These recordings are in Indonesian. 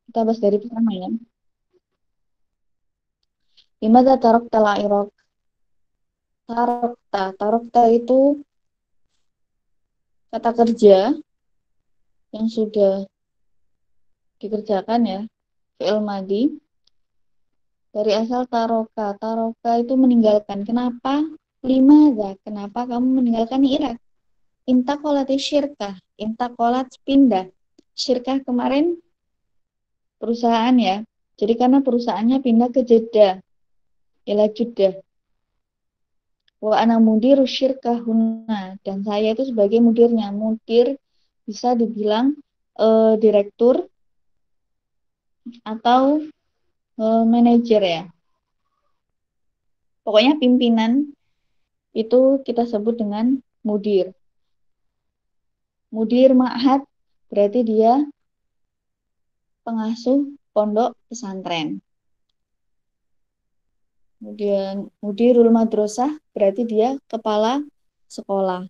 Kita bahas dari pertama ya. Limadza taraktal Irak? Tarakta itu kata kerja yang sudah dikerjakan ya, fi'il madhi dari asal taroka. Taroka itu meninggalkan. Kenapa? Limadza? Kenapa kamu meninggalkan Irak? Intakolat syirkah. Intakolat pindah. Syirkah kemarin perusahaan ya. Jadi karena perusahaannya pindah ke Jeddah, ila Jeddah. Wa ana mudir syirkah huna, dan saya itu sebagai mudirnya. Mudir bisa dibilang direktur atau manajer ya. Pokoknya pimpinan itu kita sebut dengan mudir. Mudir ma'had berarti dia pengasuh pondok pesantren. Kemudian mudirul madrasah berarti dia kepala sekolah.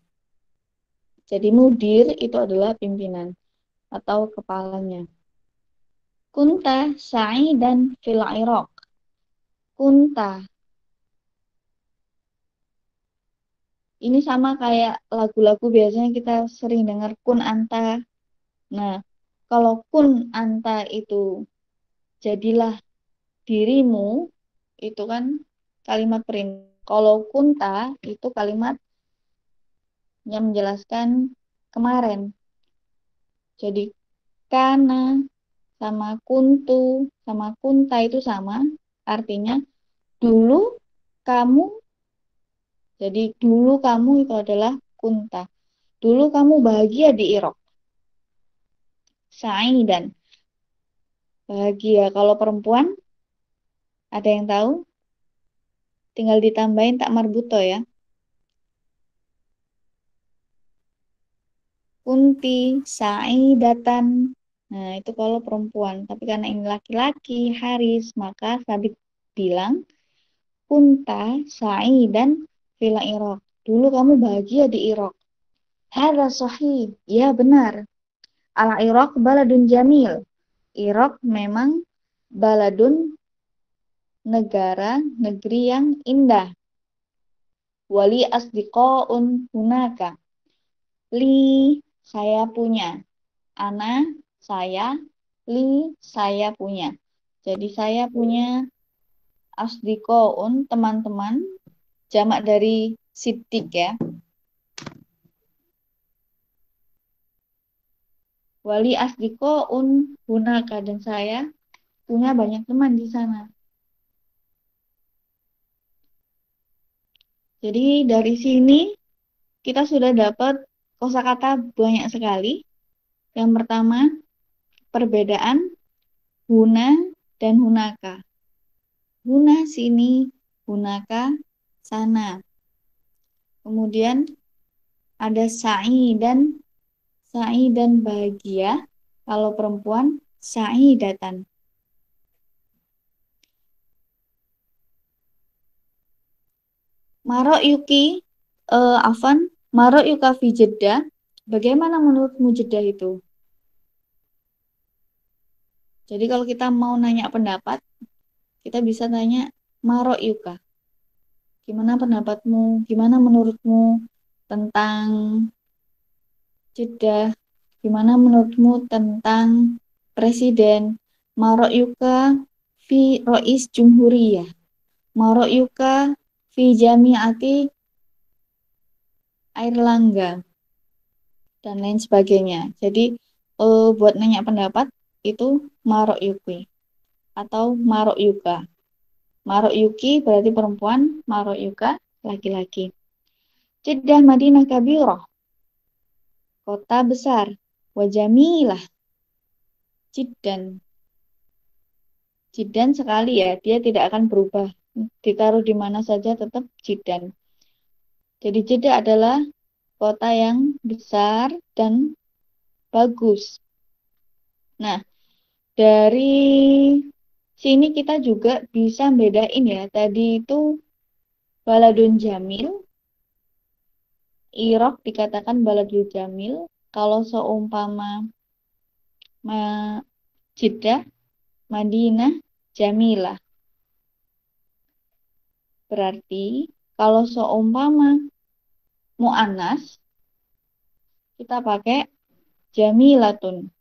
Jadi mudir itu adalah pimpinan atau kepalanya. Kunta sa'idan fil Iraq. Kunta. Ini sama kayak lagu-lagu biasanya kita sering dengar kun anta. Nah, kalau kun anta itu jadilah dirimu, itu kan kalimat perintah. Kalau kunta itu kalimat yang menjelaskan kemarin. Jadi kana sama kuntu sama kunta itu sama, artinya dulu kamu. Jadi dulu kamu itu adalah kunta. Dulu kamu bahagia di Irak. Sa'idan. Bahagia. Kalau perempuan, ada yang tahu? Tinggal ditambahin tak marbuto ya. Kunti, sa'idatan. Nah, itu kalau perempuan. Tapi karena ini laki-laki, Haris, maka Sabit bilang, kunta sa'idan fil Irak. Dulu kamu bahagia di Irak. Hadza sahih. Ya, benar. Al-Irak baladun jamil. Irak memang baladun, negara, negeri yang indah. Wali asdiqaun hunaka. Li, saya punya. Ana, saya. Li, saya punya. Jadi saya punya asdiqaun, teman-teman. Jamak dari siddiq ya. Wali asdiqaun hunaka, dan saya punya banyak teman di sana. Jadi dari sini kita sudah dapat kosakata banyak sekali. Yang pertama, perbedaan huna dan hunaka. Huna sini, hunaka sana. Kemudian ada sa'i dan bahagia. Kalau perempuan, sa'idatan. Marok yuki, Afan, marok yuka fi Jeddah. Bagaimana menurutmu Jeddah itu? Jadi kalau kita mau nanya pendapat, kita bisa tanya marok yuka. Gimana pendapatmu? Gimana menurutmu tentang Jeddah? Gimana menurutmu tentang presiden? Marok yuka fi Rois Jumhuriyah. Marok yuka fi Jamiati Airlangga dan lain sebagainya. Jadi buat nanya pendapat itu marok yuki atau marok yuka. Marok yuki berarti perempuan, marok yuka laki-laki. Jeddah Madinah Kabirah, kota besar. Wajamilah, Jiddan. Jiddan sekali ya, dia tidak akan berubah. Ditaruh di mana saja tetap Jiddan. Jadi Jeddah adalah kota yang besar dan bagus. Nah, dari sini kita juga bisa bedain ya. Tadi itu Baladun Jamil, Irak dikatakan Baladun Jamil. Kalau seumpama Jeddah Madinah Jamilah. Berarti kalau seumpama mu'annas, kita pakai Jamilatun.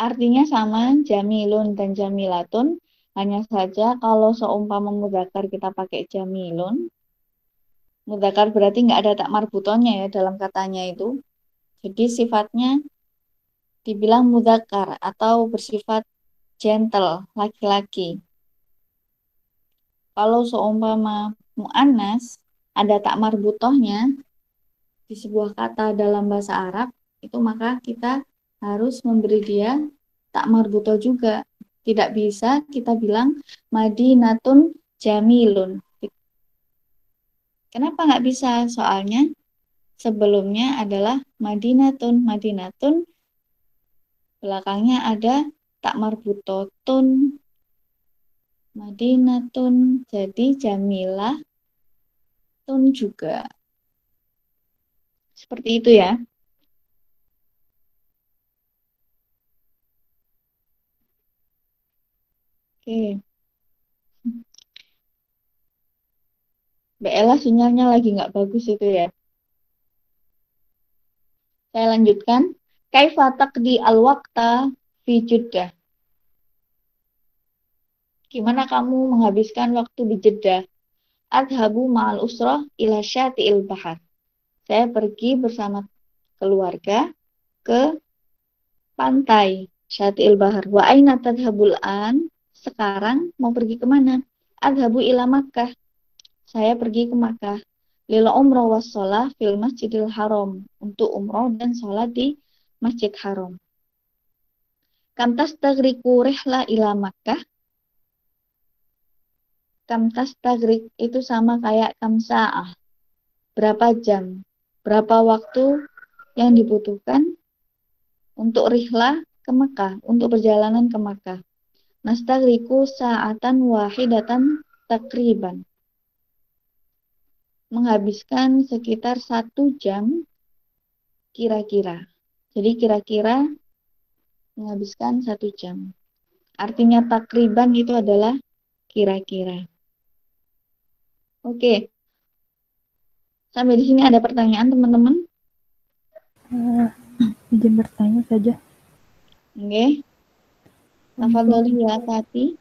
Artinya sama, Jamilun dan Jamilatun. Hanya saja kalau seumpama mudzakkar kita pakai Jamilun. Mudzakkar berarti nggak ada tak marbutonya ya dalam katanya itu. Jadi sifatnya dibilang mudzakkar atau bersifat gentle, laki-laki. Kalau seumpama mu'annas, ada tak marbutohnya di sebuah kata dalam bahasa Arab, itu maka kita harus memberi dia tak marbutoh juga. Tidak bisa kita bilang Madinatun Jamilun. Kenapa nggak bisa? Soalnya sebelumnya adalah Madinatun. Madinatun belakangnya ada tak marbutoh tun. Madinatun. Jadi Jamilah tun juga. Seperti itu ya. Oke. Mbak Ella sinyalnya lagi nggak bagus itu ya. Saya lanjutkan. Kaifa taqdi al-waqta fi Jeddah? Gimana kamu menghabiskan waktu di Jeddah? Adhabu ma'al usrah ila syati'il bahar. Saya pergi bersama keluarga ke pantai Syati'il Bahar. Wa aina tadhabul an? Sekarang mau pergi kemana? Adhabu ila Makkah. Saya pergi ke Makkah. Lil umrah was sholah fil masjidil haram. Untuk umroh dan sholat di Masjid Haram. Kam tastagriku rihla ila Makkah. Kam tastagrik itu sama kayak kam sa'ah. Berapa jam? Berapa waktu yang dibutuhkan untuk rihlah ke Makkah, untuk perjalanan ke Makkah. Nastagriku sa'atan wahidatan takriban. Menghabiskan sekitar 1 jam kira-kira. Jadi kira-kira menghabiskan 1 jam. Artinya takriban itu adalah kira-kira. Oke, sampai di sini ada pertanyaan teman-teman? Izin bertanya saja. Oke, Untuk tafadholi ya Tati.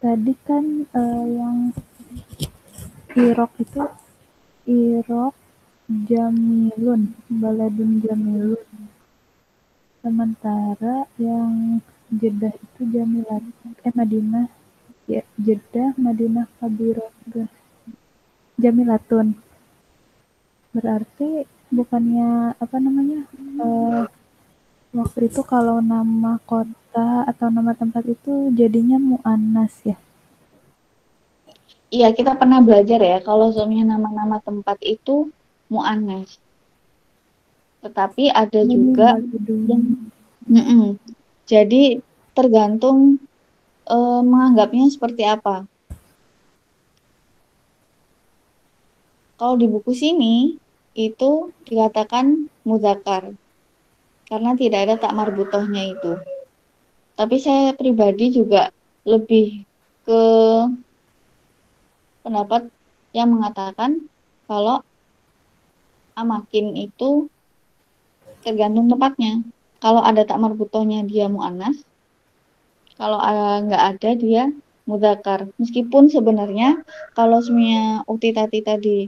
tadi kan yang irok itu irok jamilun, baladun jamilun. Sementara yang Jeddah itu jamilat. Madinah ya Jeddah Madinah kabiratun jamilatun. Berarti bukannya apa namanya waktu itu kalau nama kota atau nama tempat itu jadinya muannas ya. Iya, kita pernah belajar ya, kalau semuanya nama-nama tempat itu mu'annas. Tetapi ada juga yang Baladun. jadi tergantung menganggapnya seperti apa. Kalau di buku sini itu dikatakan mudzakkar karena tidak ada tak marbutohnya itu. Tapi saya pribadi juga lebih ke pendapat yang mengatakan kalau amakin itu tergantung tempatnya. Kalau ada tak marbutohnya dia mu'annas, kalau nggak ada dia mudzakkar. Meskipun sebenarnya kalau semuanya ukti tati tadi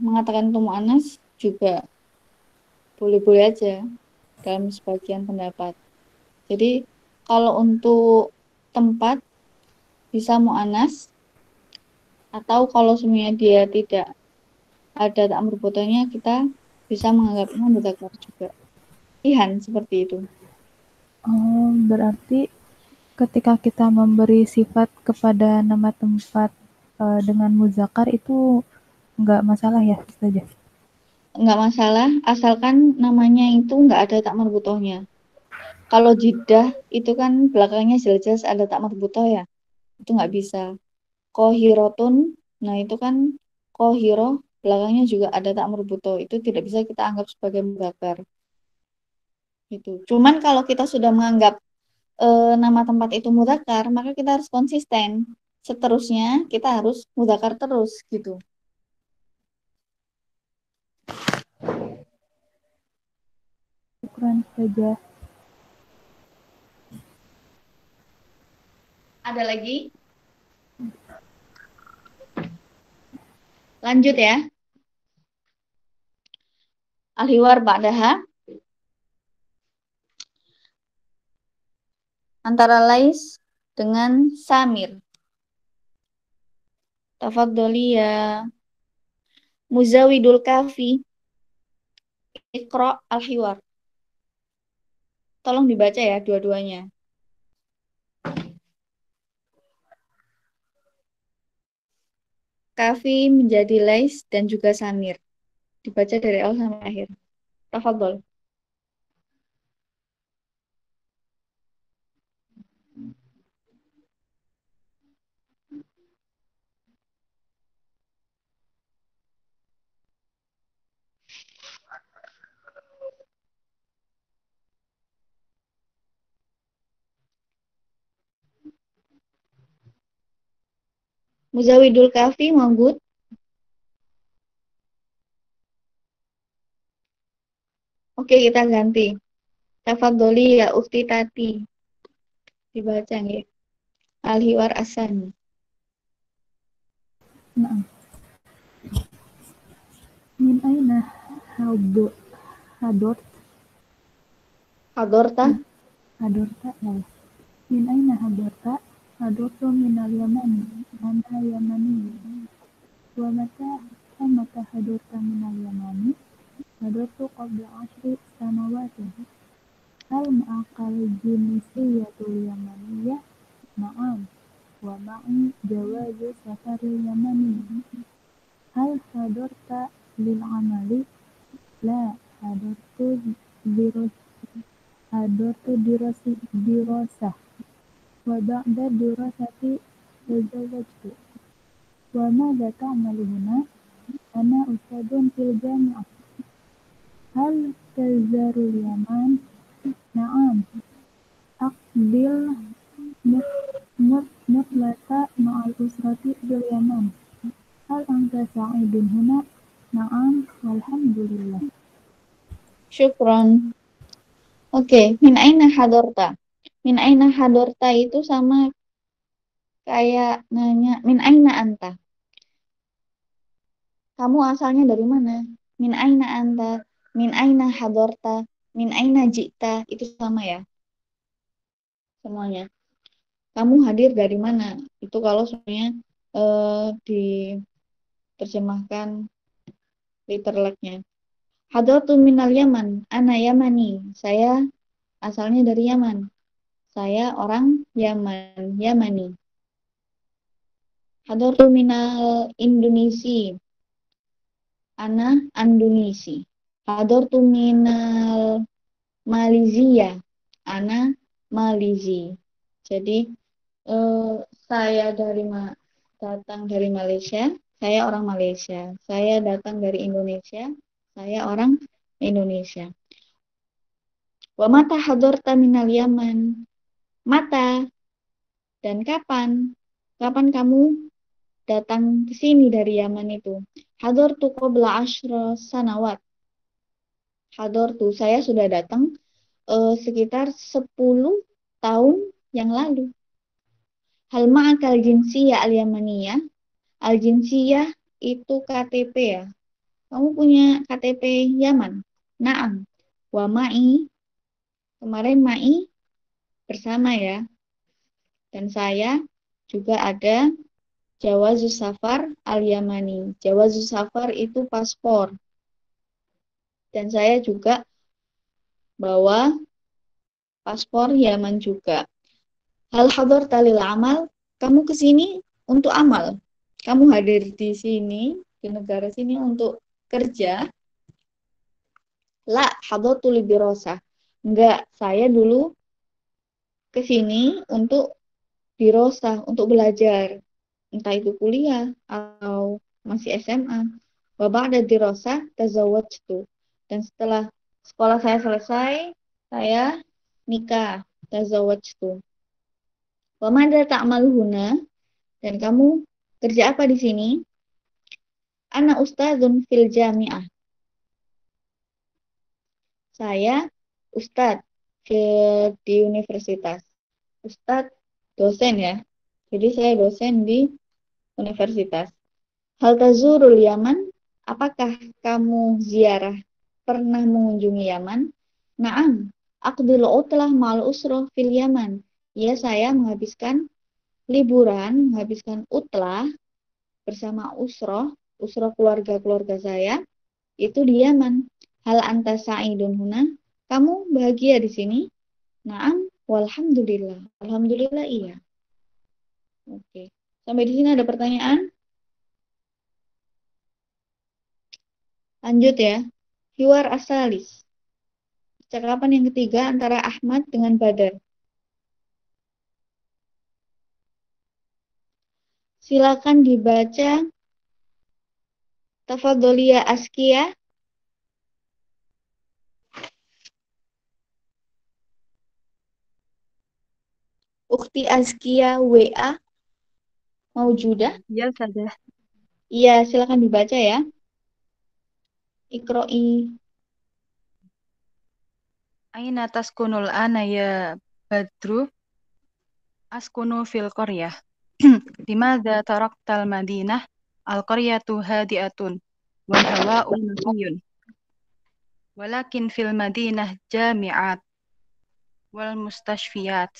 mengatakan itu mu'annas juga boleh-boleh aja dalam sebagian pendapat. Jadi kalau untuk tempat bisa mu'annas atau kalau semuanya dia tidak ada tak marbutohnya kita bisa menganggapnya mudzakkar juga. Pilihan seperti itu. Oh, berarti ketika kita memberi sifat kepada nama tempat dengan muzakkar itu nggak masalah ya, saja. Nggak masalah asalkan namanya itu nggak ada tak marbutohnya. Kalau Jeddah itu kan belakangnya jelas-jelas ada tak marbutoh ya, itu nggak bisa. Kohirotun, nah itu kan kohiro belakangnya juga ada tak marbutoh, itu tidak bisa kita anggap sebagai mudzakkar. gitu. Cuman kalau kita sudah menganggap nama tempat itu mudzakkar, maka kita harus konsisten. Seterusnya kita harus mudzakkar terus gitu. Syukran saja. Ada lagi? Lanjut ya. Al-hiwar ba'daha antara Lais dengan Samir. Tafadholi ya Muzawidul Kafi. Iqra al-hiwar. Tolong dibaca ya dua-duanya. Kafi menjadi Lais dan juga Samir. Dibaca dari awal sampai akhir. Tafadhol. Muzawidul Kafi manggut. Oke, kita ganti. Tafadholi ya Ukti Tati. Dibaca nggih. Al-hiwar asani. Nah, min aina hadort Hadorta. hadorta ya. Min aina hadorta? Hadortu min al-Yamani. Ana Yamani. ومتى حضرت من اليمن؟ حضرت قبل 10 سنوات. هل معك الجنسية اليمنية؟ نعم، ومعي جواز سفر اليمني. هل حضرت للعمل؟ لا، دراسة. وبعد الدراسة تزوجت. وماذا تعمل هنا؟ أنا أستاذ في الجامعة. هل تزور اليمن؟ نعم، أقضي مطلق مع الأسرة في اليمن. هل أنت سعيد هنا؟ نعم، والحمد لله. Syukron. Oke, min aina hadorta. Min aina hadorta itu sama kayak nanya min aina anta. Kamu asalnya dari mana? Min aina anta, min aina hadorta, min aina jita, itu sama ya semuanya. Kamu hadir dari mana? Itu kalau semuanya diterjemahkan literalnya. Hadartu minal Yaman, ana Yamani. Saya asalnya dari Yaman. Saya orang Yaman, Yamani. Hadartu minal Indonesia. Ana Andonesi. Hadartu minal Malaysia. Ana Malizi. Jadi saya datang dari Malaysia. Saya orang Malaysia. Saya datang dari Indonesia. Saya orang Indonesia. Wa mata hadarta minal Yaman. Mata dan kapan? Kapan kamu datang ke sini dari Yaman itu? Hadartu qabla 10 sanawat. Hadartu, saya sudah datang sekitar 10 tahun yang lalu. Hal ma'akal jinsiyah al-yamaniyah. Al-jinsiyah itu KTP ya. Kamu punya KTP Yaman? Naam. Wa ma'i. Kemarin ma'i bersama ya. Dan saya juga ada Jawazus Safar al-Yamani. Jawazus Safar itu paspor. Dan saya juga bawa paspor Yaman juga. Hal hadar talil amal. Kamu ke sini untuk amal. Kamu hadir di sini, di negara sini untuk kerja. La hadartu lidirosah. Enggak, saya dulu ke sini untuk dirosah, untuk belajar. Entah itu kuliah atau masih SMA. Wa ba'da dirosah tazawwajtu. Dan setelah sekolah saya selesai, Saya nikah, tazawwajtu. Wa madza ta'malu huna? Dan kamu kerja apa di sini? Ana ustadzun fil jami'ah. Saya ustadz di universitas. Ustadz dosen ya. Jadi saya dosen di universitas. Hal tazurul Yaman? Apakah kamu ziarah pernah mengunjungi Yaman? Naam, aqdil utlah ma'al usroh fil Yaman. Ya, saya menghabiskan utlah bersama usroh keluarga-keluarga saya itu di Yaman. Hal anta sa'idun huna? Kamu bahagia di sini? Naam, walhamdulillah. Alhamdulillah iya. Oke. Sampai di sini ada pertanyaan? Lanjut ya. Hiwar asalis. Percakapan yang ketiga antara Ahmad dengan Badar. Silakan dibaca. Tafadholia Askia. Ukti Askia WA. Maujudah. Ya, saja. Iya, silakan dibaca ya. Ikroi. Aina taskunul ana ya Badru? Askunu fil qaryah. Limadza taraktal Madinah? Al-qaryatu hadi'atun wal hawa'u naqiyun. Walakin fil Madinah jami'at wal mustashfiyat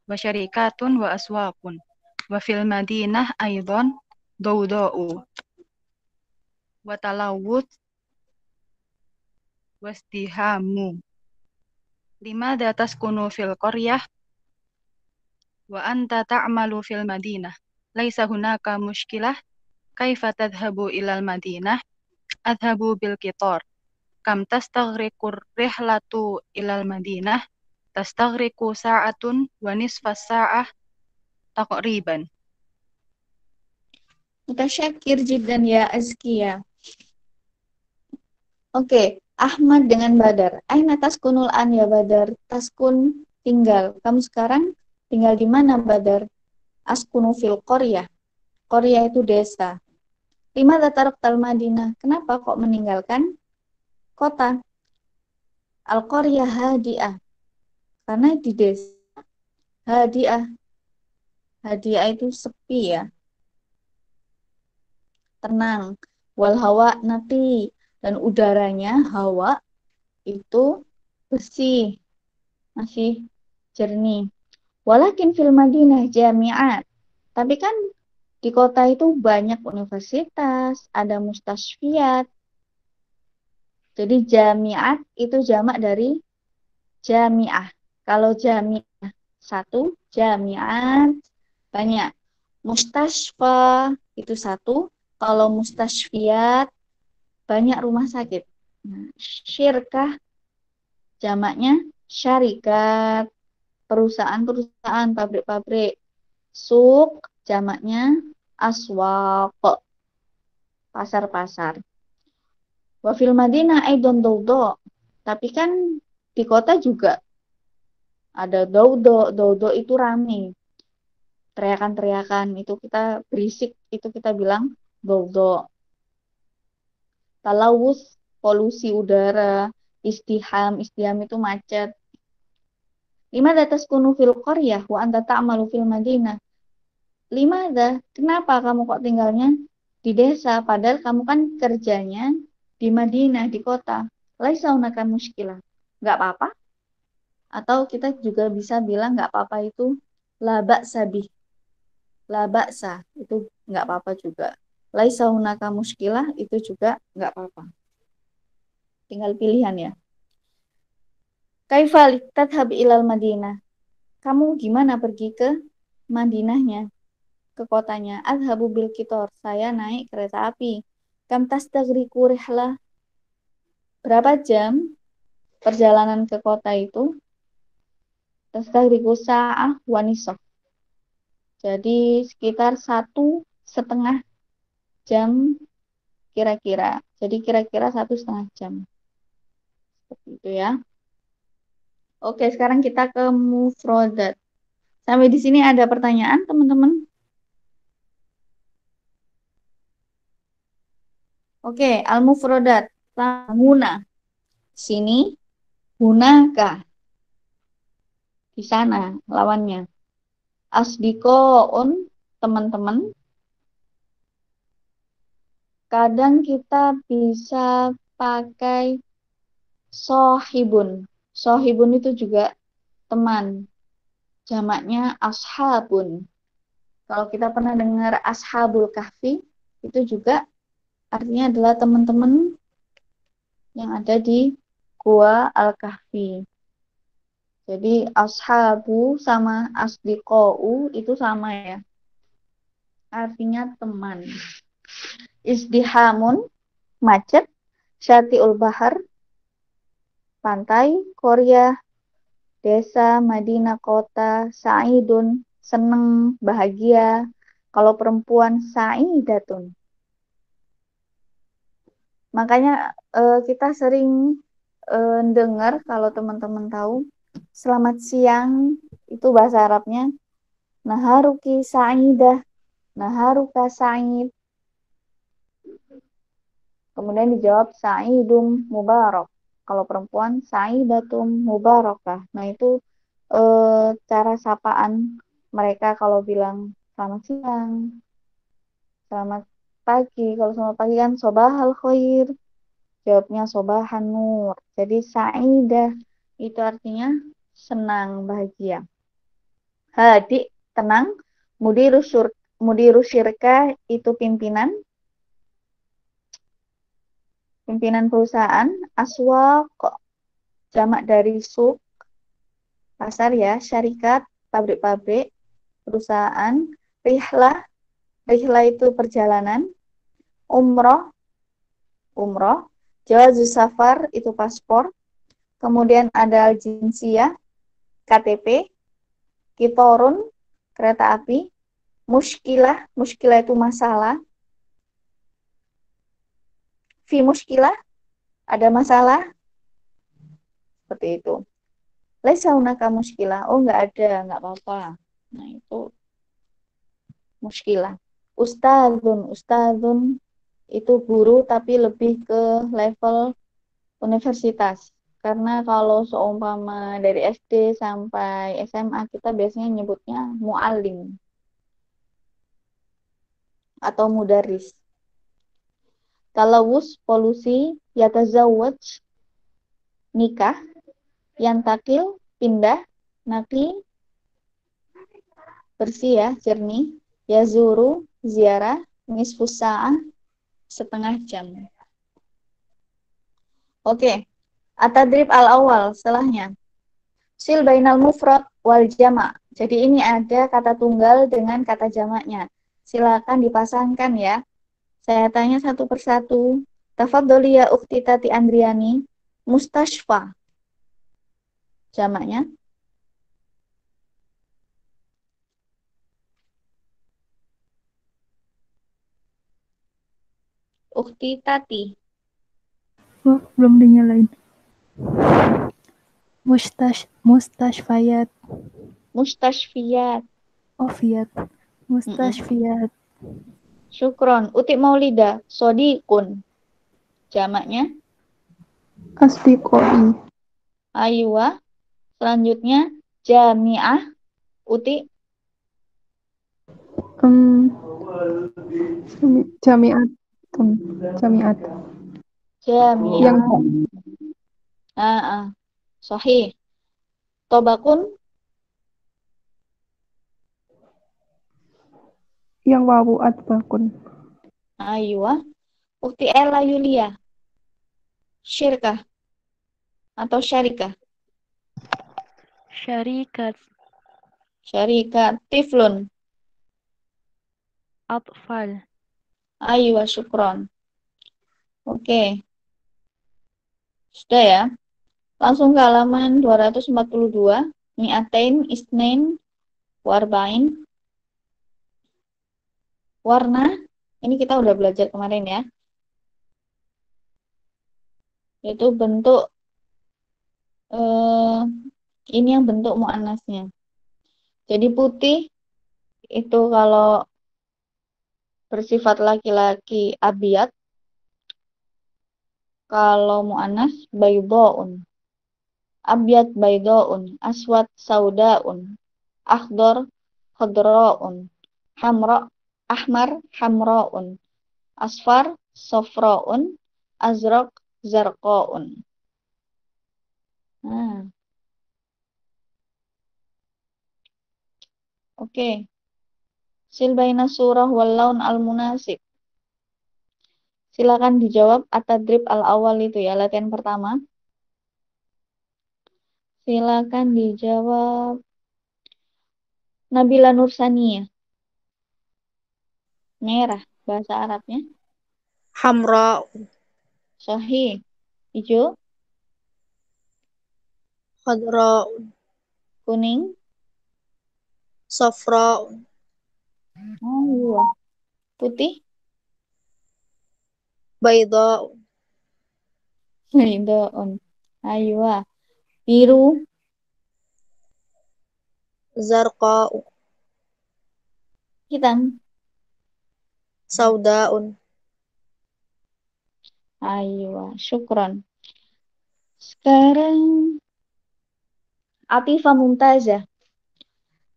wa syarikatun wa aswaqun. Wa fil Madinah aidan dawda'u wa talawut wasdihamu. Limadza taskunu fil qaryah wa anta ta'malu fil Madinah? Laisa hunaka mushkilah. Kaifa tadhhabu ilal Madinah? Adhabu bil qitar. Kam tastaghriqur rihlatu ilal Madinah? Tastaghriqu sa'atun wa nisfas sa'ah taqriban. Mutasyakir jiddan ya Askia. Oke, Ahmad dengan Badar. Aina taskunul an ya Badar? Taskun tinggal. Kamu sekarang tinggal di mana Badar? Askunu fil qaryah. Qaryah itu desa. Lima taraktal Madinah. Kenapa kok meninggalkan kota? Al-qaryah hadiah. Karena di desa hadiah. Hadiah itu sepi ya. Tenang. Wal hawa nati. Dan udaranya hawa itu bersih. Masih jernih. Walakin fil Madinah jami'at. Tapi kan di kota itu banyak universitas, ada mustasfiyat. Jadi jami'at itu jamak dari jami'ah. Kalau jami'ah satu, jami'at banyak. Mustasfa itu satu. Kalau mustasfiyat banyak rumah sakit. Nah, syirkah jamaknya syarikat, perusahaan-perusahaan, pabrik-pabrik. Suk jamaknya aswaq, pasar-pasar. Wa fil Madinah aidon daudo. Tapi kan di kota juga ada daudo. Daudo itu rame. Teriakan-teriakan itu kita berisik, itu kita bilang daudo. Talawus, polusi udara. Istiham itu macet. Lima datas kunu fil qaryah wa anta ta'malu fil Madinah. Lima dah, kenapa kamu kok tinggalnya di desa, padahal kamu kan kerjanya di Madinah, di kota. Laisa hunaka muskilah. Nggak apa-apa. Atau kita juga bisa bilang nggak apa-apa itu laba sabih. Laba sah itu nggak apa-apa juga. Laisa hunaka muskilah itu juga nggak apa-apa. Tinggal pilihan ya. Kaifal tadhhab ilal Madinah. Kamu gimana pergi ke Madinahnya? Ke kotanya. Adhabu bil kitor. Saya naik kereta api. Kam tastagriku rihlah. Berapa jam perjalanan ke kota itu? Tastagriku sa'ah wanisof. Jadi sekitar 1,5 jam kira-kira. Jadi kira-kira 1,5 jam. Seperti itu ya. Oke, sekarang kita ke mufrodat. Sampai di sini ada pertanyaan, teman-teman? Oke, al-mufrodat. Huna. Sini, hunaka. Di sana, lawannya. Asdikoon, teman-teman. Kadang kita bisa pakai sohibun. Sohibun itu juga teman. Jamaknya ashabun. Kalau kita pernah dengar ashabul kahfi, itu juga artinya adalah teman-teman yang ada di gua al-kahfi. Jadi ashabu sama asdiqo'u itu sama ya. Artinya teman. Izdihamun, macet. Syati'ul bahar, pantai. Korea, desa. Madinah, kota. Sa'idun, seneng, bahagia. Kalau perempuan, sa'idatun. Makanya kita sering dengar, kalau teman-teman tahu, selamat siang itu bahasa Arabnya naharuki sa'idah, naharuka sa'id. Kemudian dijawab sa'idum mubarak. Kalau perempuan sa'idatum mubarakah. Nah, itu cara sapaan mereka kalau bilang selamat siang, selamat pagi. Kalau selamat pagi kan sobahal khair. Jawabnya sobahan nur. Jadi sa'idah itu artinya senang, bahagia. Hadi, tenang. Mudiru syirka itu pimpinan perusahaan. Aswaq, jamak dari suk, pasar ya. Syarikat, pabrik-pabrik, perusahaan. Rihlah, rihlah itu perjalanan. Umroh, umroh. Jawazus safar itu paspor. Kemudian ada jinsiyah, KTP. Kitorun, kereta api. Muskilah, muskilah itu masalah. Fi muskilah, ada masalah. Seperti itu. Laisa hunaka muskilah. Oh, enggak ada, enggak apa-apa. Nah, itu muskilah. Ustadzun, ustadzun itu guru tapi lebih ke level universitas. Karena kalau seumpama dari SD sampai SMA kita biasanya nyebutnya muallim atau mudaris. Talawus, polusi. Yatazawwaj, nikah. Yantakil, pindah. Naki, bersih ya, jernih. Yazuru, ziarah. Nisfus sa'ah, setengah jam. Oke, atadrib al-awal, setelahnya. Sil bainal mufrad wal jama'. Jadi ini ada kata tunggal dengan kata jamaknya. Silakan dipasangkan ya. Saya tanya satu persatu. Tafadholi ya ukhti Tati Andriani. Mustashfa. Jamaknya. Ukhti Tati. Oh, belum dinyalain. Mustashfayat. Mustashfiyat. Oh, Fiat. Mustashfiyat. Syukron. Uti Maulida. Sodikun. Jamaknya. Asdiqoi. Aywa. Selanjutnya jami'ah. Uti. Jami'at. Jami'at. Jami'ah. Yang Sahih. Tobakun. yang wawu atbakun. Aywa. Ukti Ella Yulia. Syirkah atau syarikah? Syarikat. Syarikat. Tiflun. Atfal. Aywa, syukron. Oke. Sudah ya. Langsung ke halaman 242. Mi'atain isnain warbain. Warna. Ini kita udah belajar kemarin ya. Itu bentuk Ini yang bentuk muannasnya. Jadi putih itu kalau bersifat laki-laki abiyat, kalau muannas baydaun. Abyad baydaun, aswad saudaun, akhdar khadraun, hamra ahmar hamraun, asfar safraun, azraq zarqaun. Nah, oke. Sil baina surah wal laun al munasib. Silakan dijawab at-tadrib al-awal itu ya, latihan pertama. Silakan dijawab. Nabila Nursania. Merah bahasa Arabnya. Hamra, Sahih. Hijau, khadra, kuning. safra, Oh iya. Putih. bayda, Hidayun. Ayo. Biru. zarqa, Hitam. saudaun. Ayo. Syukron. Sekarang Atifah Mumtazah.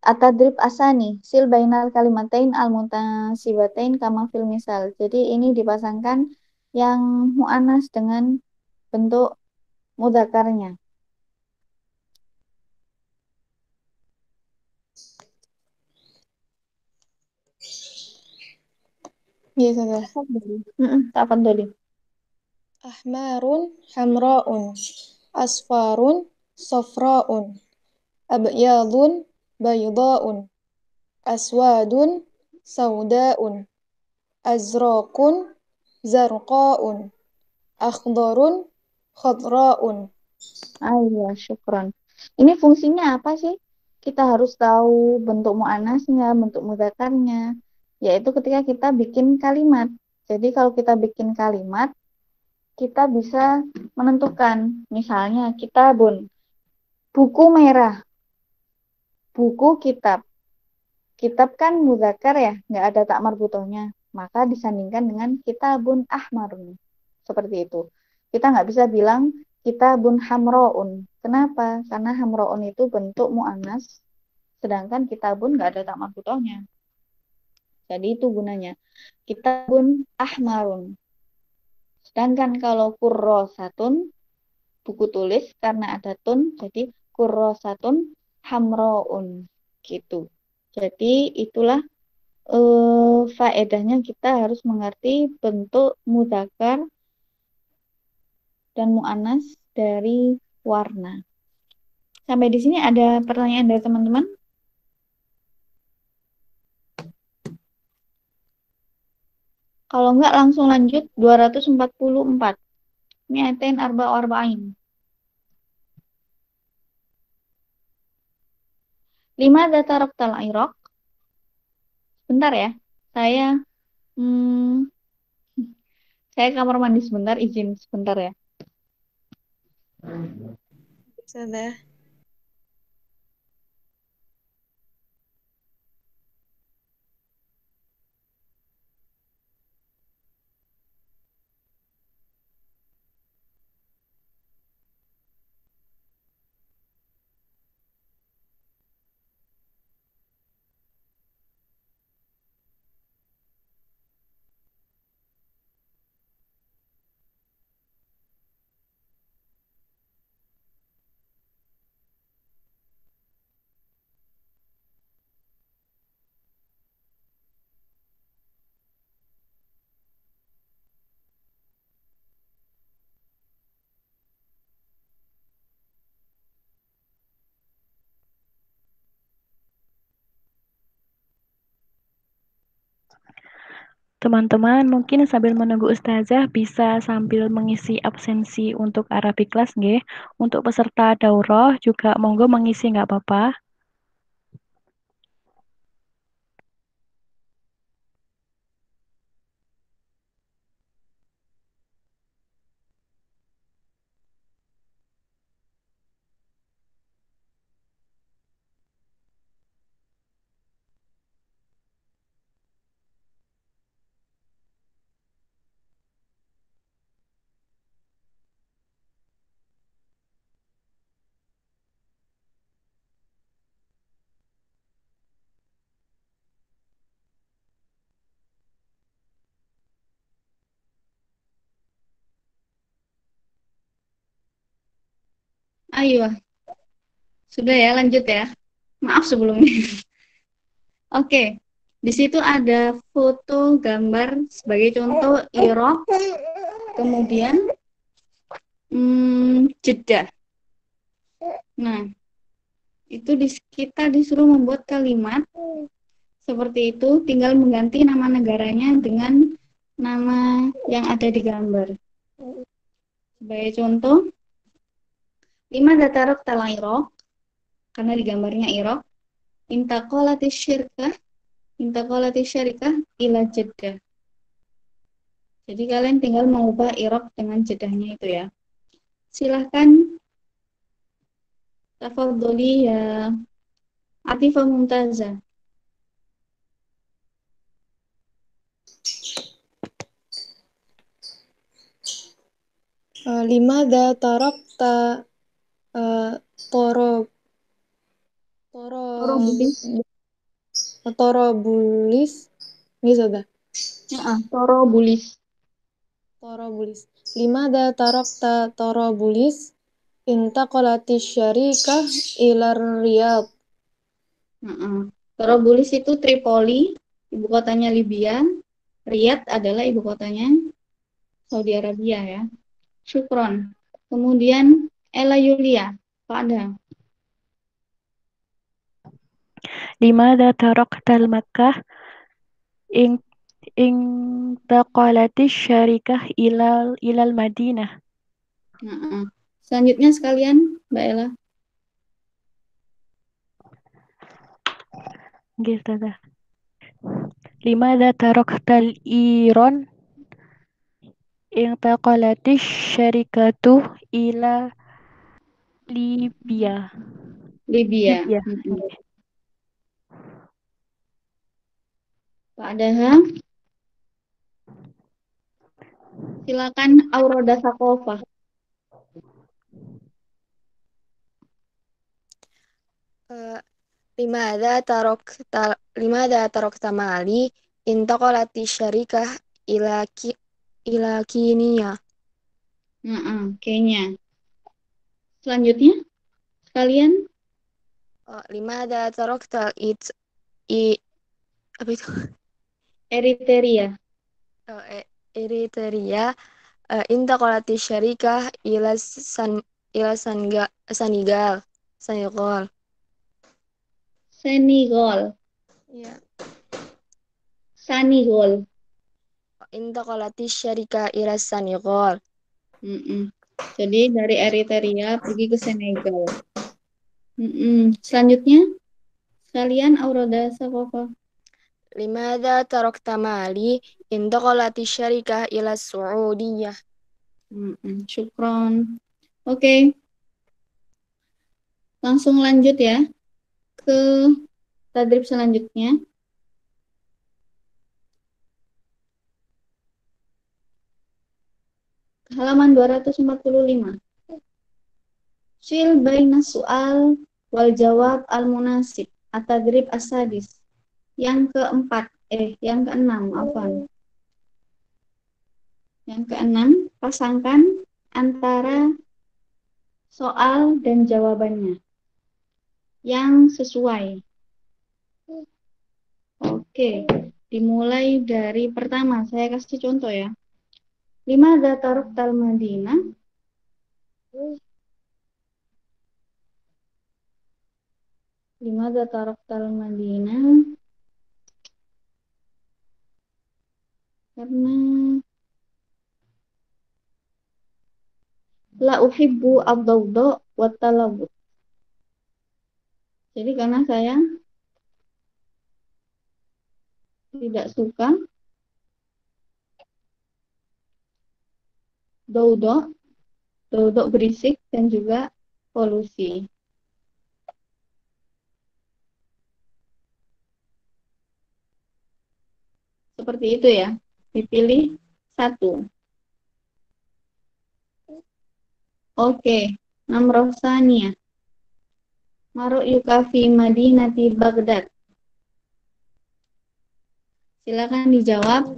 At-tadrib asani. Sil bainal kalimatain al-muntasibatain kama fil misal. Jadi ini dipasangkan yang mu'anas dengan bentuk mudzakarnya. Iya, Tante. Tafadholi. Ahmarun hamraun, asfarun safraun, abyadun baydaun, aswadun saudaun, azraqun zarqaun, akhdarun khadraun. Ayo, syukron. Ini fungsinya apa sih? Kita harus tahu bentuk muannasnya, bentuk mudzakarnya, yaitu ketika kita bikin kalimat. Jadi kalau kita bikin kalimat, kita bisa menentukan, misalnya kitabun, buku merah, buku kitab. Kitab kan mudzakar ya, nggak ada tak marbutohnya. Maka disandingkan dengan kitabun ahmarun. Seperti itu. Kita nggak bisa bilang kitabun hamroun. Kenapa? Karena hamroun itu bentuk mu'annas, sedangkan kitabun nggak ada tak marbutohnya. Jadi itu gunanya. Kitabun ahmarun. Sedangkan kalau kurrosatun, buku tulis karena ada tun, jadi kurrosatun hamroun. Gitu. Jadi itulah faedahnya kita harus mengerti bentuk mudzakkar dan mu'annas dari warna. Sampai di sini ada pertanyaan dari teman-teman? Kalau enggak langsung lanjut 244. Mi'atain arba'u arba'in. 5 dataraktal Iraq. Bentar ya. Saya hmm, saya kamar mandi sebentar, izin sebentar ya. Tante. Teman-teman, mungkin sambil menunggu Ustazah bisa sambil mengisi absensi untuk Arabic class nggih. Untuk peserta daurah juga monggo mengisi nggak apa-apa. Ayo, sudah ya, lanjut ya. Maaf sebelumnya. Oke, di situ ada foto gambar sebagai contoh Irak, kemudian jeda. Nah, itu kita disuruh membuat kalimat seperti itu, tinggal mengganti nama negaranya dengan nama yang ada di gambar. Sebagai contoh, 5 datarok talang Irak, karena di gambarnya Irak, intaqalatis syirkah ila Jeddah. Jadi kalian tinggal mengubah Irak dengan jedahnya itu ya. Silahkan tafadholi ya Atifah Mumtazah. Limada tarakta toro Torobulis. torobulis gitu dah. Torobulis. Torobulis. Limada tarakta torobulis intaqalati syarikah ilar Riyadh. Torobulis itu Tripoli, ibu kotanya Libya. Riyadh adalah ibu kotanya Saudi Arabia ya. Syukron. Kemudian Ella Yulia, pada Limada taraktal Makkah in taqalatis syarikah ilal Madinah. Selanjutnya sekalian, Mbak Ella. Gitu dah. Limada taraktal Iran in taqalatis syarikatu ila Libya. Libya. Pak Daha. Silakan Auroda Sakofah. Limada tarakta mali intaqalati syarikah ila Kenya. Kenya. Selanjutnya, sekalian. Limada tarakta apa itu? Eritrea. Eritrea intaqalati syarikah ila Senegal. Senegal. Ya. Senegal. Intaqalati syarikah ila Senegal. Jadi dari Eritrea pergi ke Senegal. Selanjutnya, sekalian Auroda Sakofah. Limada tarakta mali intaqalati syarikah ila Saudiyah. Syukron. Oke. Langsung lanjut ya ke tadrib selanjutnya. Halaman 245. Sil baina soal wal jawab al munasib at-tadrib as-sadis. Yang keempat, yang keenam, afwan. Yang keenam, pasangkan antara soal dan jawabannya yang sesuai. Oke, dimulai dari pertama. Saya kasih contoh ya. 5 dataruktal Madinah. Limadha taraktal Madinah, karena la uhibbu ad-dawda wa talabut. Jadi karena saya tidak suka daudok berisik dan juga polusi. Seperti itu ya. Dipilih satu. Oke. Namrosania. Maru'yuka fi Madinati Baghdad. Silakan dijawab.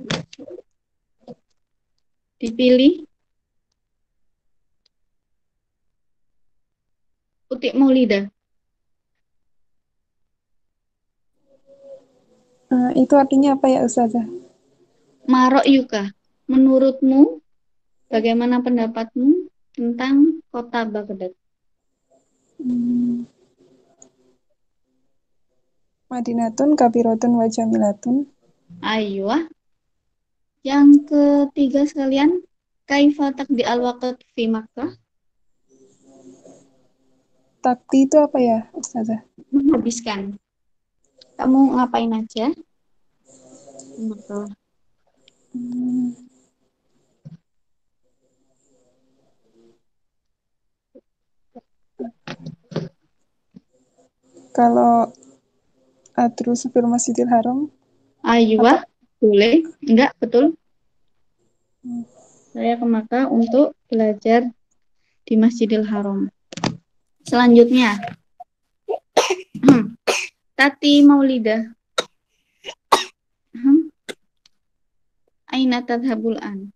Dipilih. Utik Maulida. Itu artinya apa ya Ustazah? Marok yuka. Menurutmu, bagaimana pendapatmu tentang kota Baghdad? Hmm, Madinatun kabiratun wa jamilatun. Ayo. Yang ketiga sekalian, kaifa taqdi al-waqt fi Makkah? Takti itu apa ya Ustazah? Menghabiskan. Kamu ngapain aja? Makkah. Hmm, Kalau terus fil Masjidil Haram Ayo, apa? boleh? Enggak, betul. Hmm, Saya ke Makkah untuk belajar di Masjidil Haram. Selanjutnya, Tati Maulidah. Aina tadhabul an?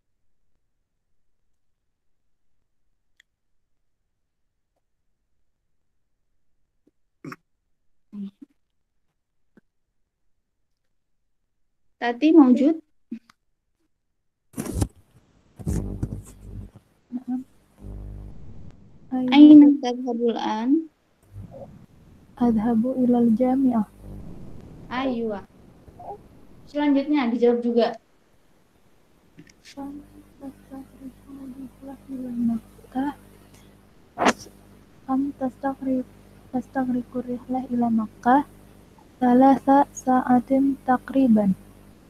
Tati maujud? Aina tadhabul an? Adhabu ilal jami'ah. Ayo. Selanjutnya dijawab juga. Tastaghriqu rihlah ila Makkah thalatha sa'atin takriban.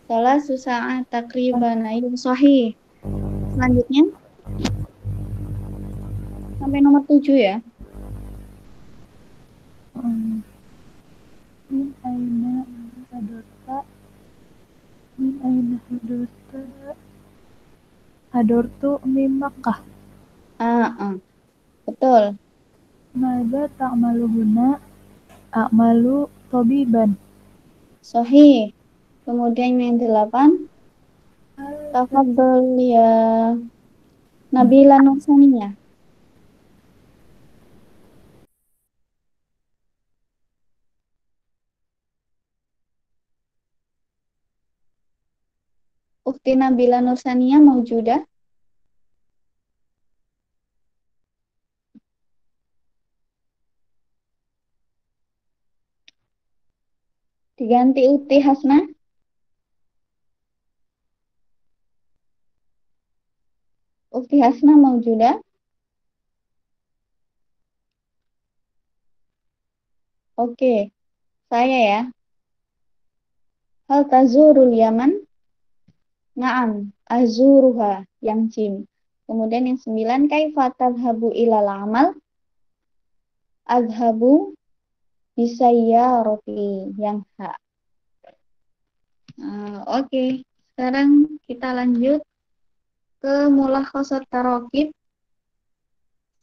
Salah susah takriban. Ayo, sahih. Selanjutnya sampai nomor 7 ya. Min aina hadorta Min aina hadorta Hadortu min Makkah. Betul. Mada ta'malu huna a'malu tabiban. Sahih. Kemudian yang 8. Tafadhol ya Nabila Nursaniyah. Ukti Nabila Nursaniyah maujudah. Diganti Ukti Hasna. Ukti Hasna maujudah. Oke, saya ya. Hal tazurul Yaman? Naam, azuruha yang jim. Kemudian yang 9, kaifa tadhabu ilal amal? Adhabu bisayyarati yang ha. Oke. Sekarang kita lanjut ke mulakhasat tarokib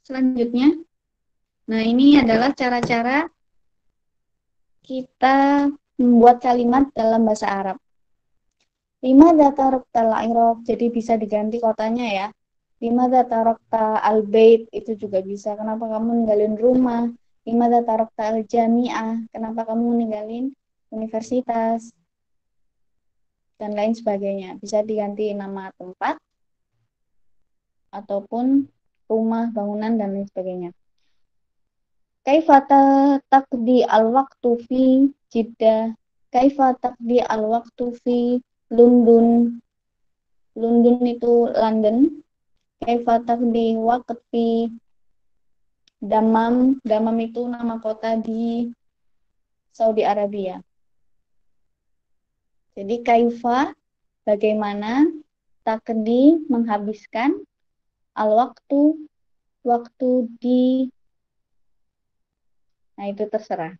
selanjutnya. Nah, ini adalah cara-cara kita membuat kalimat dalam bahasa Arab. 5 datarokta al-i'rab, jadi bisa diganti kotanya ya. 5 datarokta al-bait, itu juga bisa. Kenapa kamu ninggalin rumah? 5 datarokta al-jami'ah, kenapa kamu ninggalin universitas? Dan lain sebagainya. Bisa diganti nama tempat ataupun rumah, bangunan, dan lain sebagainya. Kaifa taqdi al-waqtu fi Jeddah? Kaifa taqdi al-waqtu fi London? London itu London. Kaifa taqdi waqt fi Damam? Damam itu nama kota di Saudi Arabia. Jadi kaifa bagaimana, taqdi menghabiskan, al-waqtu waktu di. Nah, itu terserah.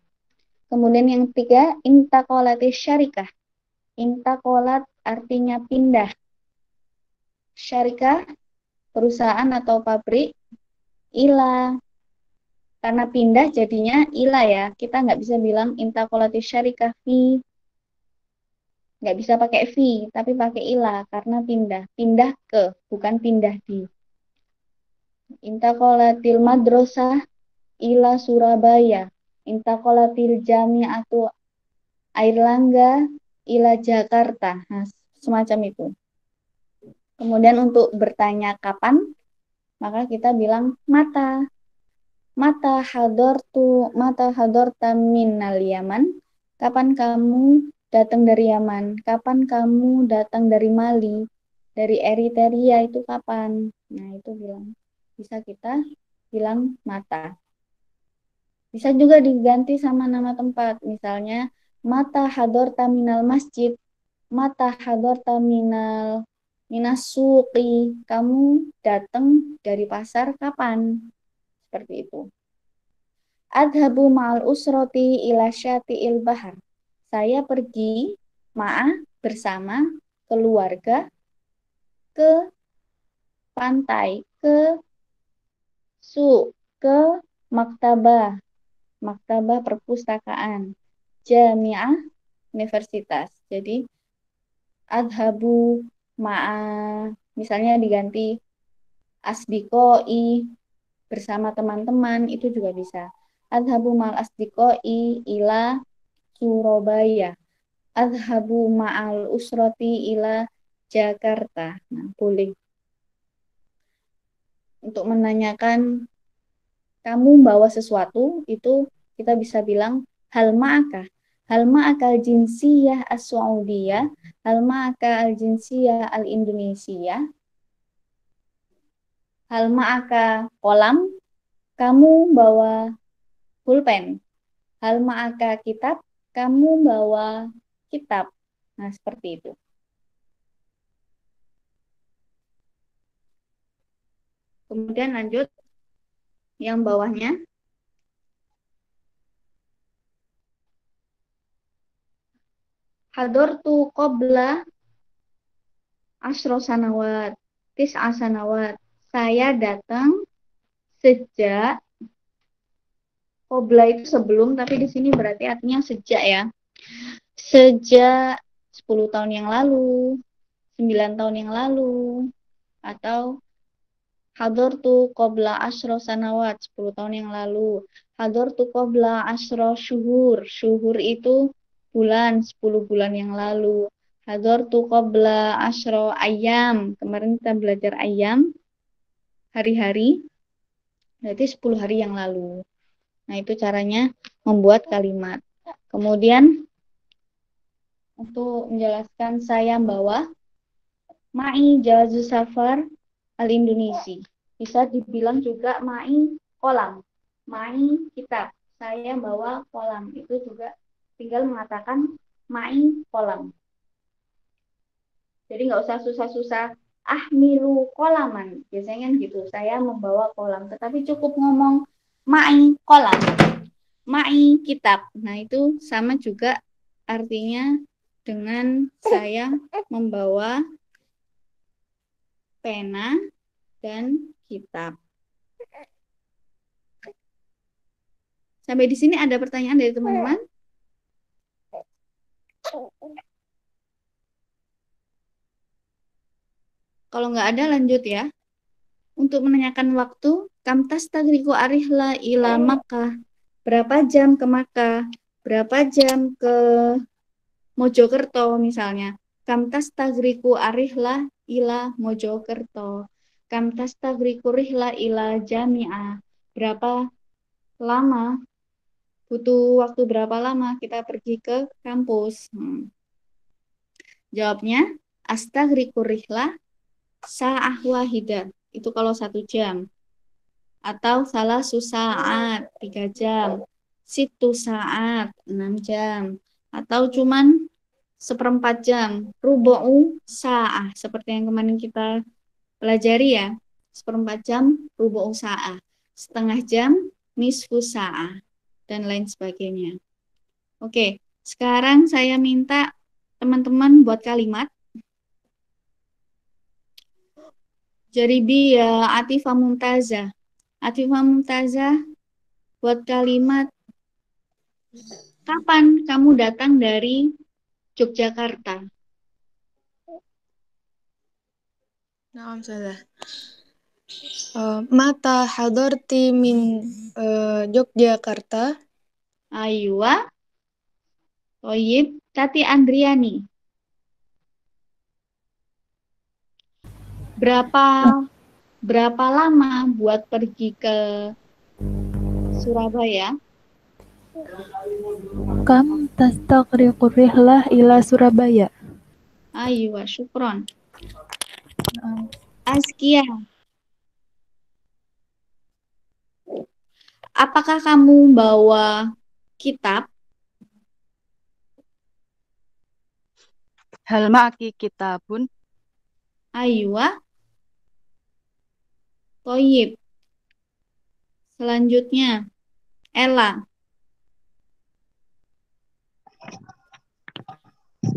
Kemudian yang 3, intaqalatis syarikah. Intaqalat artinya pindah. Syarikah, perusahaan atau pabrik. Ila, karena pindah jadinya ila ya. Kita nggak bisa bilang intaqalatis syarikah fi. Nggak bisa pakai fi, tapi pakai ila karena pindah. Pindah ke, bukan pindah di. Intaqalatil madrasah ila Surabaya. Intaqalatil jami'atu Airlangga ila Jakarta. Nah, semacam itu. Kemudian untuk bertanya kapan, maka kita bilang mata. Mata hadorta minal Yaman. Kapan kamu datang dari Yaman? Kapan kamu datang dari Mali? Dari Eritrea itu kapan? Nah, itu bisa kita bilang mata. Bisa juga diganti sama nama tempat. Misalnya mata hadorta minal masjid. Mata hadorta minas suqi. Kamu datang dari pasar kapan? Seperti itu. Adhabu ma'al usroti ila syati'il bahar. Saya pergi bersama keluarga ke pantai, ke ke maktabah perpustakaan, jami'ah universitas. Jadi adhabu misalnya diganti asdikoi bersama teman-teman, itu juga bisa. Adhabu ma'al asdikoi ila Surabaya. Adhabu ma'al usroti ila Jakarta. Nah, boleh. Untuk menanyakan kamu bawa sesuatu, itu kita bisa bilang hal ma'aka. Hal ma'aka al-jinsiyah as-Saudiyah, hal ma'aka al-jinsiyah al-Indonesia, hal ma'aka kolam, kamu bawa pulpen. Hal ma'aka kitab, kamu bawa kitab. Nah, seperti itu. Kemudian lanjut yang bawahnya. Hadortu qabla asyro sanawat, tis'a sanawat. Saya datang sejak, qabla itu sebelum, tapi di sini berarti artinya sejak ya. Sejak 10 tahun yang lalu, 9 tahun yang lalu, atau hadortu qabla asyro sanawat, 10 tahun yang lalu. Hadortu qabla asyro syuhur. Syuhur itu bulan, 10 bulan yang lalu. Hadortu qabla asyro ayam. Kemarin kita belajar ayam, hari-hari, berarti 10 hari yang lalu. Nah, itu caranya membuat kalimat. Kemudian, untuk menjelaskan saya bawa ma'i jawazu safar al-Indonesi. Bisa dibilang juga ma'i kolam, ma'i kitab. Saya bawa kolam. Itu juga tinggal mengatakan ma'i kolam. Jadi nggak usah susah-susah ahmilu kolaman. Biasanya kan gitu, saya membawa kolam. Tetapi cukup ngomong ma'i kolam, ma'i kitab. Nah, itu sama juga artinya dengan saya membawa pena dan kitab. Sampai di sini ada pertanyaan dari teman-teman? Kalau nggak ada, lanjut ya. Untuk menanyakan waktu, kam tastagriqu arihla ila Makkah. Berapa jam ke Makkah? Berapa jam ke Mojokerto misalnya? Kam tastagriqu arihla ila Mojokerto. Kam tastagriqu rihla ila Jami'ah. Berapa lama? Butuh waktu berapa lama kita pergi ke kampus? Jawabnya, astagriqu rihla sa'ah wahidah. Itu kalau 1 jam. Atau salah saat 3 jam. Situ saat 6 jam. Atau cuman 1/4 jam. Rubu'u sa'ah. Seperti yang kemarin kita pelajari ya. 1/4 jam rubu'u sa'ah. Setengah jam nisfu sa'ah. Dan lain sebagainya. Oke, sekarang saya minta teman-teman buat kalimat. Jaribi ya Atifah Mumtazah. Atifah Mumtazah buat kalimat, kapan kamu datang dari Yogyakarta? Nah, salah. Mata hadarti min Yogyakarta. Aywa. Toyib. Tati Andriani. Berapa lama buat pergi ke Surabaya? Kam tastaqriqur rihlah ila Surabaya. Aywa, syukron. Naam. Askia. Apakah kamu bawa kitab? Hal ma'aki kitabun? Aywa. Toyib. Selanjutnya, Ella.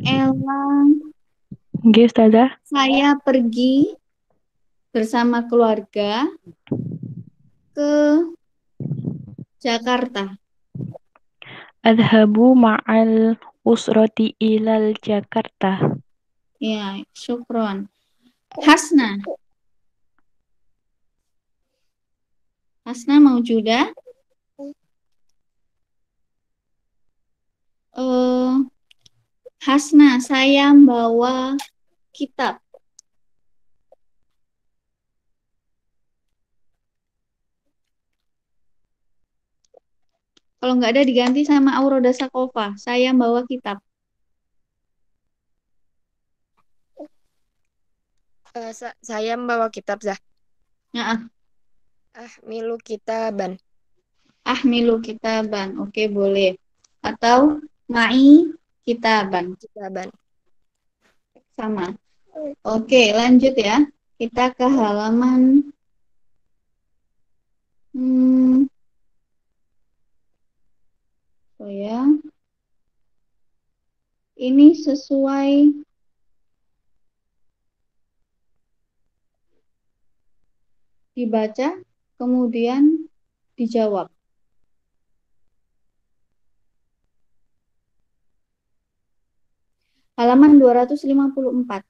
Ella, Nggih, Ustazah. saya pergi bersama keluarga ke Jakarta. Adhabu ma'al usrati ilal Jakarta. Ya, syukron. Hasna. Hasna maujudah? Hasna, saya bawa kitab. Kalau nggak ada diganti sama Auroda Sakofa. Saya bawa kitab. Saya membawa kitab, Zah. Nah, Ahmilu kitaban. ahmilu kitaban. Oke, boleh. Atau ma'i kitaban. Kitaban. Sama. Oke, lanjut ya. Kita ke halaman oh ya. Ini sesuai dibaca, kemudian dijawab. Halaman 254.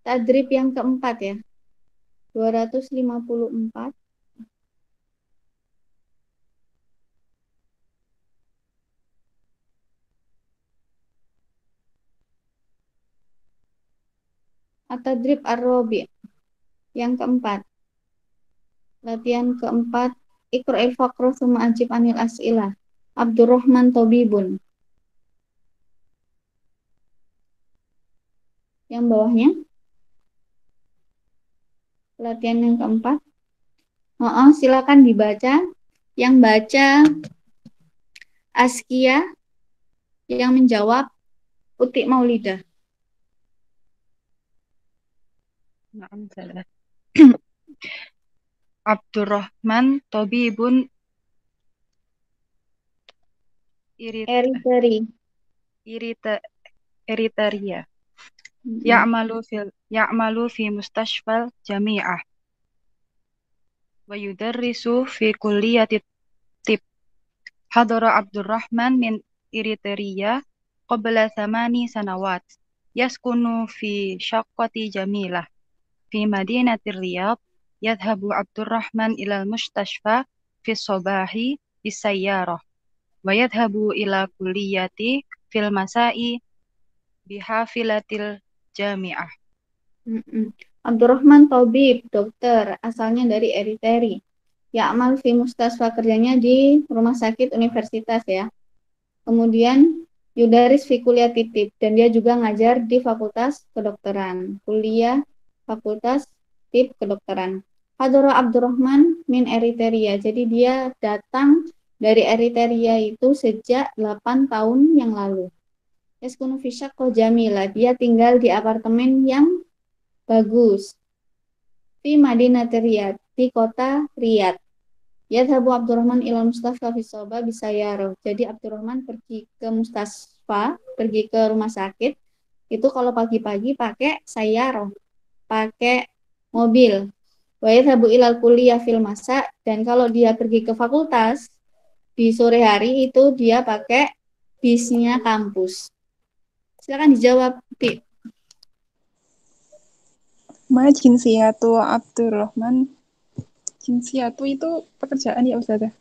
Tadrib yang keempat ya. 254. At-tadrib ar-rabi' yang keempat. Latihan keempat. Iqra'il faqra summa ajib anil as'ilah. Abdurrahman Tobibun. Yang bawahnya. Latihan yang keempat. Silakan dibaca. Yang baca Askia, yang menjawab Utik Maulidah. Naam, Ustazah. Abdurrahman tabibun Eriteri. Eritrea. Ya'malu fi mustashfal jami'ah. Wa yudarrisu fi kulliyati tib. Hadara Abdurrahman min Eritrea qabla 8 sanawat. Yaskunu fi syaqqati jamilah. Fi madinati Riyadh. Yadhabu Abdurrahman ilal mustashfa fi sobahi bisayyarah. Wa yadhabu ila kulliyati fil masai bihafilatil jami'ah. Abdurrahman Tobib, dokter, asalnya dari Eritrea. Ya'mal fi mustasfa, kerjanya di rumah sakit universitas ya. Kemudian yudaris fi kuliah titib, dan dia juga ngajar di fakultas kedokteran. Kuliah fakultas tib kedokteran. Hadara Abdurrahman min Eritrea, jadi dia datang dari Eritrea itu sejak 8 tahun yang lalu. Yaskunu fi syaqqah jamila, dia tinggal di apartemen yang bagus. Fi Madinati Riyadh, di kota Riyadh. Yadhabu Abdurrahman ilal mustasfa fi soba bisayaroh. Jadi Abdurrahman pergi ke mustasfa, pergi ke rumah sakit, itu kalau pagi-pagi pakai sayaroh, pakai mobil. Wa yadhabu ilal kuliah fil masa, dan kalau dia pergi ke fakultas di sore hari itu dia pakai bisnya kampus? Silakan dijawab, Pi. Ma jinsiyatu Abdurrahman. Jinsiyatu itu pekerjaan ya Ustazah?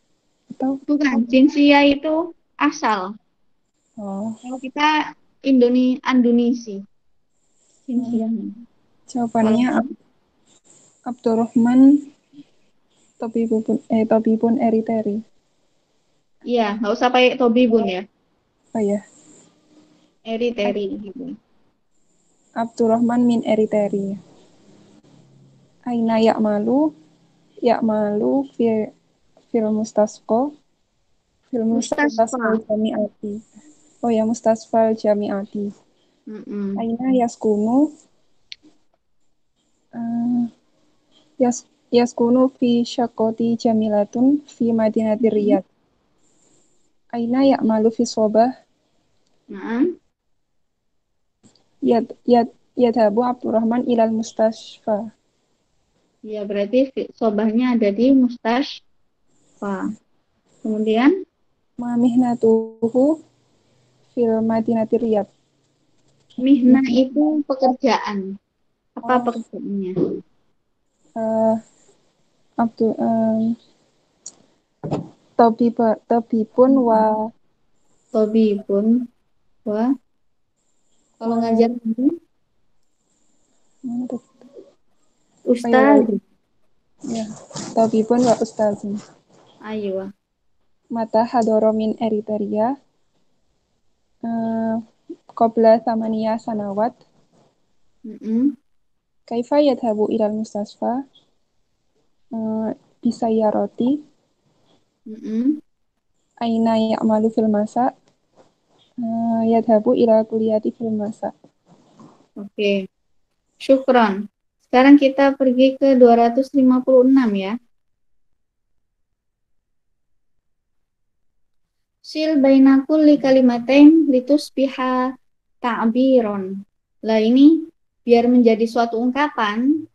Atau Bukan, jinsia itu asal. oh, Kalau kita Indonesi, jinsianya. Kalau jawabannya Abdurrahman Tobibun Eriteri. iya, nggak usah pakai Tobibun ya, Oh ya, Eriteri gitu. Abdurrahman min Eriteri. Aina Ya'malu fil mustasqa fil mustasqal Mustasfa. jami'ati. Oh ya, mustasfal jami'ati. Mm-mm. Aina yaskunu yaskunu fi syakoti jamilatun fi madinati Riyadh. Aina ya'malu fi sobah Nah, yadhabu Abdurrahman ilal mustasfa. ya berarti sobahnya ada di Mustasfa. Kemudian Ma mihnatuhu fil madinati Riyadh. mihna itu pekerjaan. Apa Oh, pekerjaannya? Abdu tabibun wa Tobibun. Wah, kalau wa ngajar ini mana tuh? Ustaz. Ya, tabibun wa ustazun. Ayo. Mata hadoro min Eritrea qabla thamaniya sanawat. Mm-mm. Kaifa yadhabu ilal mustasfa bisayaroti. Mm-mm. Aina ya'malu fil masa yadhabu ila kuliyati fil masa. Oke, syukron. Sekarang kita pergi ke 256 ya. Sil baina kulli kalimatain litusbiha ta'biron. Lah ini biar menjadi suatu ungkapan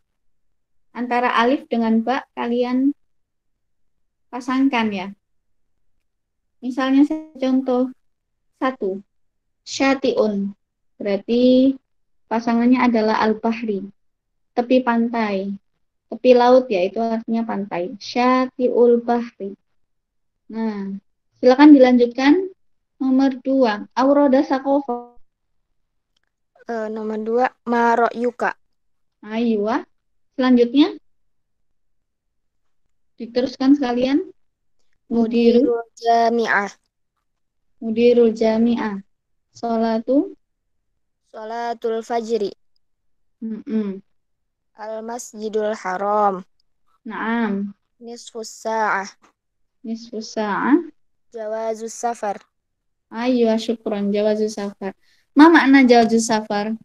antara alif dengan ba kalian pasangkan ya. Misalnya contoh 1. Syatiun. Berarti pasangannya adalah al-bahri, tepi pantai. Tepi laut ya, itu artinya pantai. Syatiul bahri. Nah, silakan dilanjutkan. Nomor 2, Auroda Sakofa. Nomor 2, Marok Yuka. Ayo, selanjutnya diteruskan sekalian. Mudirul Jami'ah. Mudirul Jami'ah. Sholatu. Sholatul Fajri. Al-Masjidul Haram. Naam. Nisfus Sa'ah. Nisfus Sa'ah. Jawazus Safar. Ayo, syukron. Jawazus Safar. Ma makna Jawazus Safar?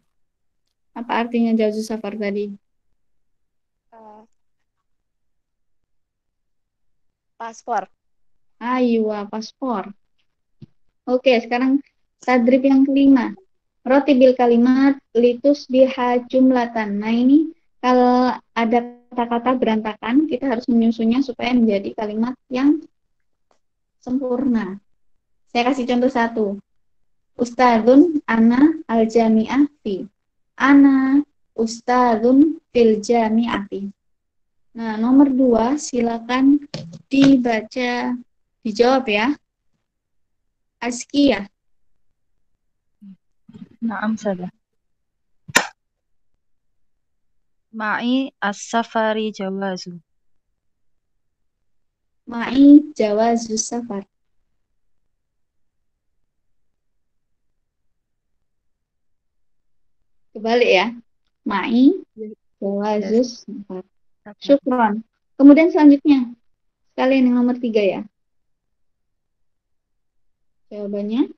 Apa artinya Jawazus Safar tadi? Paspor. Ayo, paspor. Oke, sekarang tadrib yang kelima. Rotibil kalimat litus biha jumlatan. Nah ini kalau ada kata-kata berantakan, kita harus menyusunnya supaya menjadi kalimat yang sempurna. Saya kasih contoh 1. Ustadzun ana al-jami'ah fi. Ana ustadzun fil jami'ati. Nah, nomor 2 silakan dibaca, dijawab ya. Azkiyah. Naam saja. Ma'i as-safari jawazu. Ma'i jawazus safar. Kebalik ya. Ma'i jawazus safar. Syukron. Kemudian selanjutnya, kalian yang nomor 3 ya. Jawabannya,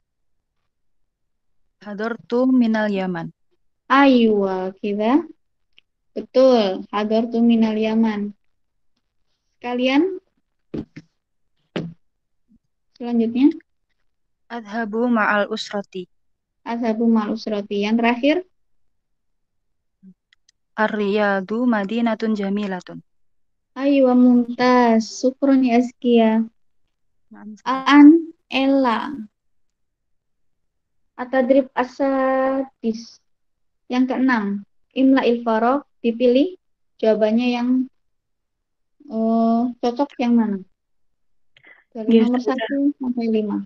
Hadartu minal Yaman. aywa kita. Betul, hadartu minal Yaman. Kalian selanjutnya, Adhabu ma'al usrati. azhabu ma'al usrati. Yang terakhir, Ar-Riyadu madinatun jamilatun. aywa mumtaz. Syukron ya Azkia. Naam saja. An Ella. At-tadrib as-sadis. Yang keenam, imla il-farok, dipilih jawabannya yang cocok yang mana? Dari Ya nomor sudah. 1 sampai 5.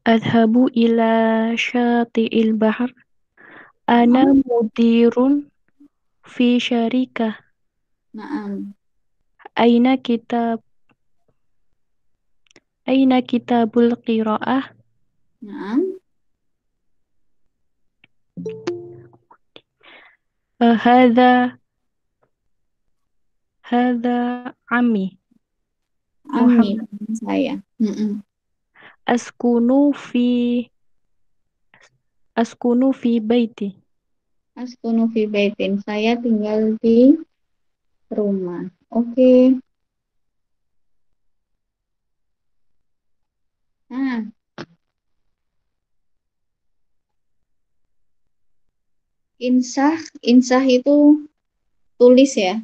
Adhabu ila syati'il bahr. Ana mudirun fi syarikah. Naam. Aina kitabul qiraah. Naam. Hadza ammi. Ami saya. Askunu fi baiti. Askunu fi baitin. Saya tinggal di rumah. Oke. Nah, insah itu tulis ya.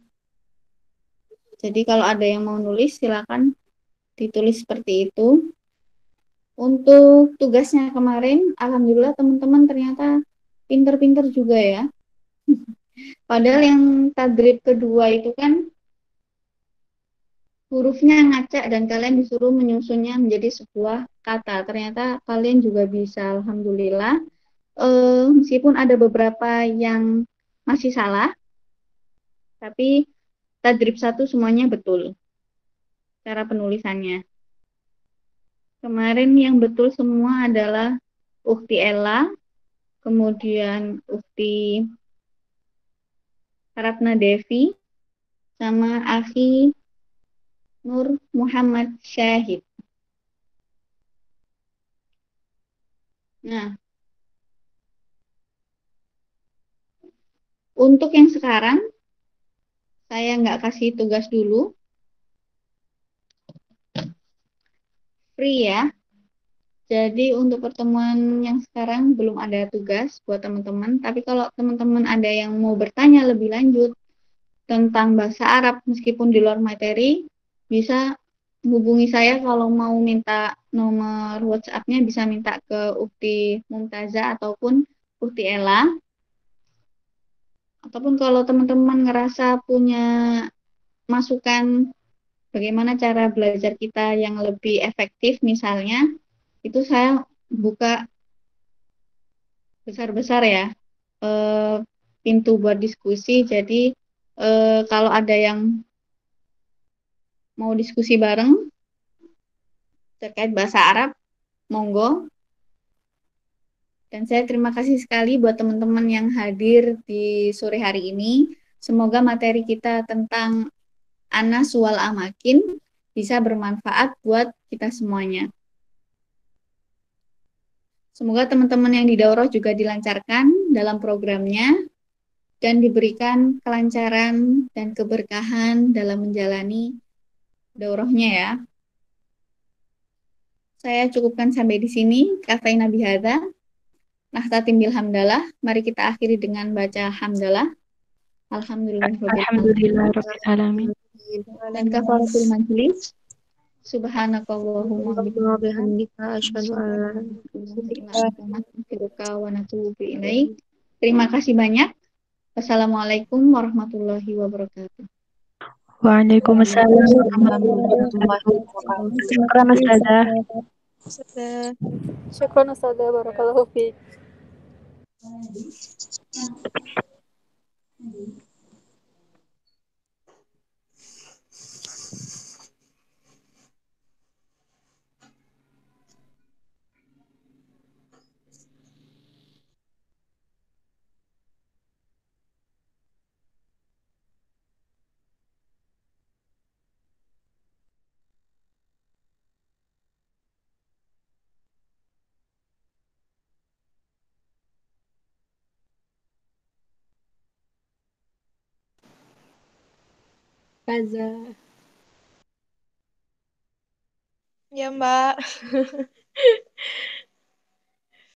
Jadi kalau ada yang mau nulis silakan ditulis seperti itu. Untuk tugasnya kemarin, alhamdulillah teman-teman ternyata pinter-pinter juga ya. Padahal yang tadrib kedua itu kan hurufnya ngacak dan kalian disuruh menyusunnya menjadi sebuah kata. Ternyata kalian juga bisa, alhamdulillah. Meskipun ada beberapa yang masih salah, tapi tadrib 1 semuanya betul cara penulisannya. Kemarin yang betul semua adalah Ukti Ella, kemudian Ukti Ratna Devi, sama Akhi Nur Muhammad Syahid. Nah, untuk yang sekarang, saya nggak kasih tugas dulu. Free ya. Jadi untuk pertemuan yang sekarang belum ada tugas buat teman-teman. Tapi kalau teman-teman ada yang mau bertanya lebih lanjut tentang bahasa Arab meskipun di luar materi, bisa hubungi saya kalau mau minta nomor WhatsApp-nya, bisa minta ke Ukti Mumtaza ataupun Ukti Ella. Ataupun kalau teman-teman ngerasa punya masukan bagaimana cara belajar kita yang lebih efektif misalnya, itu saya buka besar-besar ya pintu buat diskusi. Jadi kalau ada yang mau diskusi bareng terkait bahasa Arab, monggo. Dan saya terima kasih sekali buat teman-teman yang hadir di sore hari ini. Semoga materi kita tentang Anas wal Amakin bisa bermanfaat buat kita semuanya. Semoga teman-teman yang di daurah juga dilancarkan dalam programnya dan diberikan kelancaran dan keberkahan dalam menjalani daurahnya ya. Saya cukupkan sampai di sini. Kafaina bihadza. Nahtatim bil hamdalah. Mari kita akhiri dengan baca hamdalah. Alhamdulillahirabbil alamin. Dan kafaratul majlis. Subhanakallahumma bihamdika asyhadu an la nastaghfiruka wa natubu ilaik. Terima kasih banyak. Wassalamualaikum warahmatullahi wabarakatuh. Waalaikumsalam warahmatullahi wabarakatuh. Syukran Ustazah. Syukran Ustazah, barakallahu fiik. Ya, Mbak.